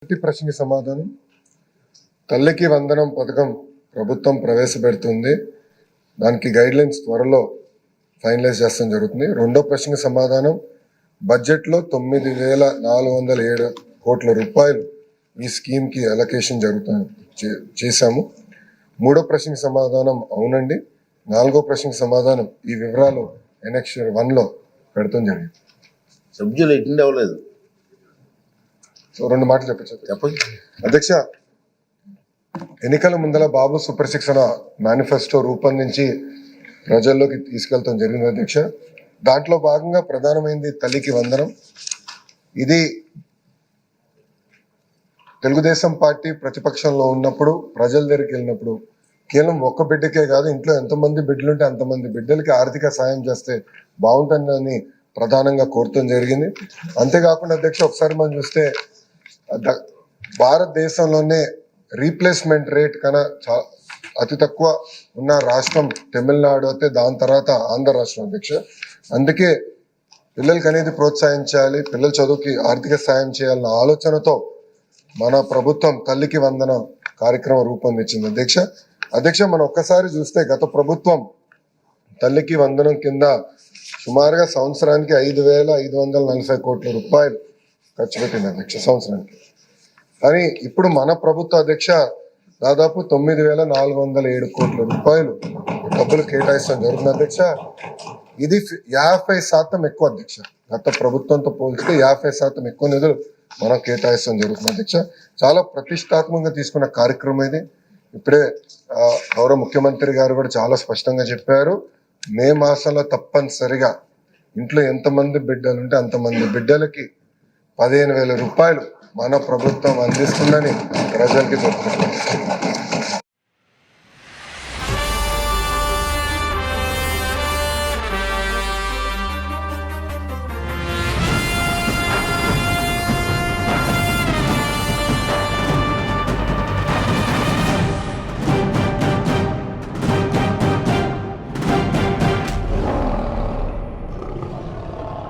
మొదటి ప్రశ్నకి సమాధానం, తల్లికి వందనం పథకం ప్రభుత్వం ప్రవేశపెడుతుంది. దానికి గైడ్ లైన్స్ త్వరలో ఫైనలైజ్ చేస్తాం జరుగుతుంది. రెండో ప్రశ్నకి సమాధానం, బడ్జెట్లో 9,407 కోట్ల రూపాయలు ఈ స్కీమ్కి అలొకేషన్ చేశాము. మూడో ప్రశ్నకి సమాధానం అవునండి. నాలుగో ప్రశ్నకి సమాధానం ఈ వివరాలు ఎనెక్షర్ 1లో పెడతాం జరిగింది. సభ్యులు అటెండ్ అవ్వలేదు. సో రెండు మాటలు చెప్పండి అధ్యక్ష. ఎన్నికల ముందల బాబు సుప్రశిక్షణ మేనిఫెస్టో రూపొందించి ప్రజల్లోకి తీసుకెళ్తాం జరిగింది అధ్యక్ష. దాంట్లో భాగంగా ప్రధానమైంది తల్లికి వందనం. ఇది తెలుగుదేశం పార్టీ ప్రతిపక్షంలో ఉన్నప్పుడు ప్రజల దగ్గరికి వెళ్ళినప్పుడు కేవలం ఒక్క బిడ్డకే కాదు, ఇంట్లో ఎంతమంది బిడ్డలుంటే అంతమంది బిడ్డలకి ఆర్థిక సాయం చేస్తే బాగుంటుందని ప్రధానంగా కోరటం జరిగింది. అంతేకాకుండా అధ్యక్ష, ఒకసారి మనం చూస్తే భారతదేశంలోనే రీప్లేస్మెంట్ రేట్ కన్నా అతి తక్కువ ఉన్న రాష్ట్రం తమిళనాడు అయితే, దాని తర్వాత ఆంధ్ర రాష్ట్రం అధ్యక్ష. అందుకే పిల్లలకి అనేది ప్రోత్సహించాలి, పిల్లల చదువుకి ఆర్థిక సాయం చేయాలన్న ఆలోచనతో మన ప్రభుత్వం తల్లికి వందన కార్యక్రమం రూపొందించింది అధ్యక్ష. మనం ఒక్కసారి చూస్తే గత ప్రభుత్వం తల్లికి వందనం కింద సుమారుగా సంవత్సరానికి 5,540 కోట్ల రూపాయలు ఖర్చు పెట్టింది అధ్యక్ష సంవత్సరానికి. కానీ ఇప్పుడు మన ప్రభుత్వ అధ్యక్ష దాదాపు 9,407 కోట్ల రూపాయలు డబ్బులు కేటాయిస్తాం జరుగుతుంది అధ్యక్ష. ఇది 50% ఎక్కువ అధ్యక్ష. గత ప్రభుత్వంతో పోల్చితే 50% ఎక్కువ నిధులు మనం కేటాయిస్తాం జరుగుతుంది అధ్యక్ష. చాలా ప్రతిష్టాత్మకంగా తీసుకున్న కార్యక్రమం ఇది. ఇప్పుడే గౌరవ ముఖ్యమంత్రి గారు కూడా చాలా స్పష్టంగా చెప్పారు, మే మాసంలో తప్పనిసరిగా ఇంట్లో ఎంతమంది బిడ్డలు ఉంటే అంతమంది బిడ్డలకి 15,000 రూపాయలు మన ప్రభుత్వం అందిస్తుందని ప్రజలకి చెప్తున్నారు.